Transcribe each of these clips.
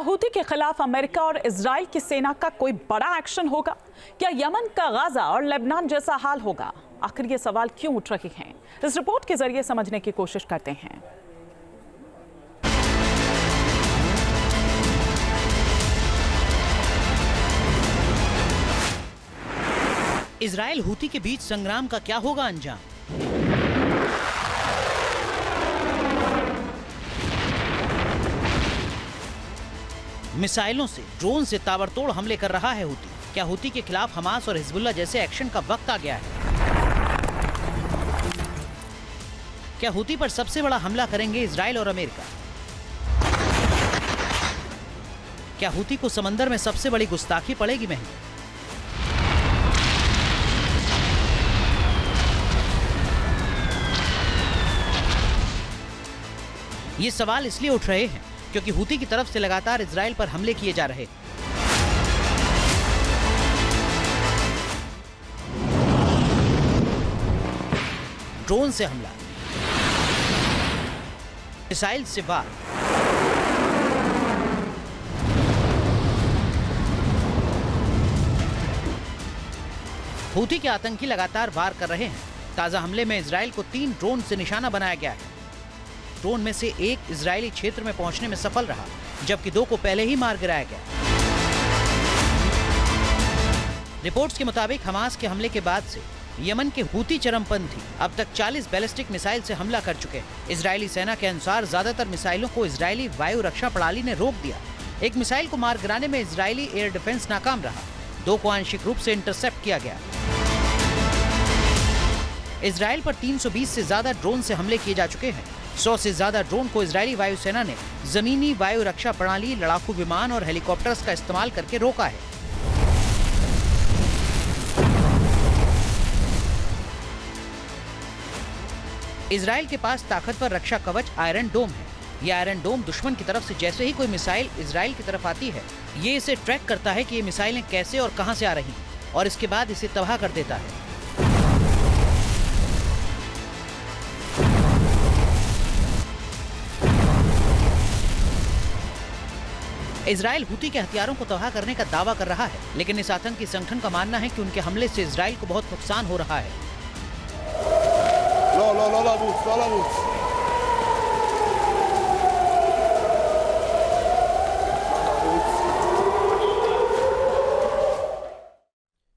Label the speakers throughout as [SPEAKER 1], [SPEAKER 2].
[SPEAKER 1] Houthi के खिलाफ America और इजराइल की सेना का कोई बड़ा एक्शन होगा? क्या यमन का गाजा और लेबनान जैसा हाल होगा? आखिर ये सवाल क्यों उठ रहे हैं, इस रिपोर्ट के जरिए समझने की कोशिश करते हैं।
[SPEAKER 2] इजराइल हूती के बीच संग्राम का क्या होगा अंजाम? मिसाइलों से, ड्रोन से ताबड़तोड़ हमले कर रहा है हूती। क्या हूती के खिलाफ हमास और हिजबुल्लाह जैसे एक्शन का वक्त आ गया है? क्या हूती पर सबसे बड़ा हमला करेंगे इजराइल और अमेरिका? क्या हूती को समंदर में सबसे बड़ी गुस्ताखी पड़ेगी महंगी? ये सवाल इसलिए उठ रहे हैं क्योंकि हूती की तरफ से लगातार इजराइल पर हमले किए जा रहे हैं। ड्रोन से हमला, मिसाइल से वार, हूती के आतंकी लगातार वार कर रहे हैं। ताजा हमले में इजराइल को 3 ड्रोन से निशाना बनाया गया है। ड्रोन में से एक इजरायली क्षेत्र में पहुंचने में सफल रहा, जबकि 2 को पहले ही मार गिराया गया। रिपोर्ट्स के मुताबिक हमास के हमले के बाद से यमन के हूती चरमपंथी अब तक 40 बैलिस्टिक मिसाइल से हमला कर चुके हैं। इजरायली सेना के अनुसार ज्यादातर मिसाइलों को इजरायली वायु रक्षा प्रणाली ने रोक दिया। एक मिसाइल को मार गिराने में इजरायली एयर डिफेंस नाकाम रहा, 2 को आंशिक रूप से इंटरसेप्ट किया गया। इजराइल पर 320 से ज्यादा ड्रोन से हमले किए जा चुके हैं। 100 से ज्यादा ड्रोन को इजरायली वायुसेना ने जमीनी वायु रक्षा प्रणाली, लड़ाकू विमान और हेलीकॉप्टर्स का इस्तेमाल करके रोका है। इजराइल के पास ताकतवर रक्षा कवच आयरन डोम है। यह आयरन डोम दुश्मन की तरफ से जैसे ही कोई मिसाइल इजराइल की तरफ आती है, ये इसे ट्रैक करता है कि ये मिसाइलें कैसे और कहां से आ रही हैं, और इसके बाद इसे तबाह कर देता है। इजराइल हूती के हथियारों को तबाह करने का दावा कर रहा है, लेकिन इस आतंकी संगठन का मानना है कि उनके हमले से इजराइल को बहुत नुकसान हो रहा है।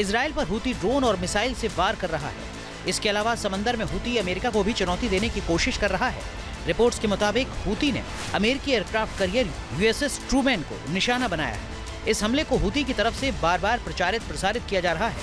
[SPEAKER 2] इजराइल पर हूती ड्रोन और मिसाइल से वार कर रहा है। इसके अलावा समंदर में हूती अमेरिका को भी चुनौती देने की कोशिश कर रहा है। रिपोर्ट्स के मुताबिक हूती ने अमेरिकी एयरक्राफ्ट कैरियर यूएसएस ट्रूमैन को निशाना बनाया है। इस हमले को हूती की तरफ से बार-बार प्रसारित किया जा रहा है।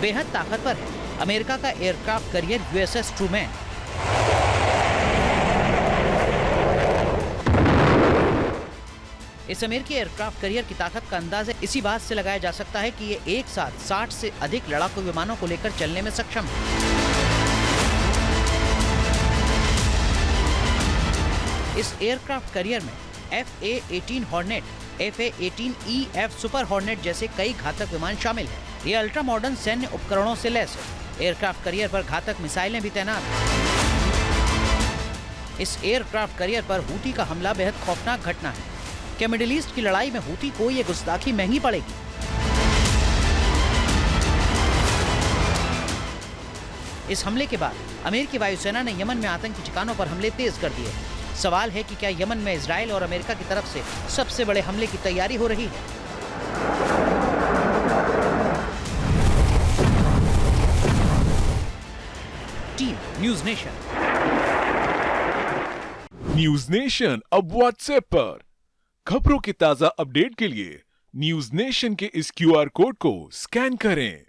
[SPEAKER 2] बेहद ताकतवर है अमेरिका का एयरक्राफ्ट कैरियर यूएसएस ट्रूमैन। इस अमेरिकी एयरक्राफ्ट कैरियर की ताकत का अंदाजा इसी बात से लगाया जा सकता है कि ये एक साथ 60 से अधिक लड़ाकू विमानों को लेकर चलने में सक्षम है। इस एयरक्राफ्ट कैरियर में FA-18 hornet, FA-18EF super hornet जैसे कई घातक विमान शामिल हैं। ये अल्ट्रा मॉडर्न सैन्य उपकरणों से लैस है। एयरक्राफ्ट कैरियर पर घातक मिसाइलें भी तैनात हैं। इस एयरक्राफ्ट कैरियर पर हूती का हमला बेहद खौफनाक घटना है। क्या मिडिल ईस्ट की लड़ाई में हूती को ये गुस्ताखी महंगी पड़ेगी? इस हमले के बाद अमेरिकी वायुसेना ने यमन में आतंकी ठिकानों पर हमले तेज कर दिए हैं। सवाल है कि क्या यमन में इजराइल और अमेरिका की तरफ से सबसे बड़े हमले की तैयारी हो रही है? Team news nation.
[SPEAKER 3] News nation अब व्हाट्सएप पर खबरों की ताजा अपडेट के लिए न्यूज नेशन के इस QR कोड को स्कैन करें।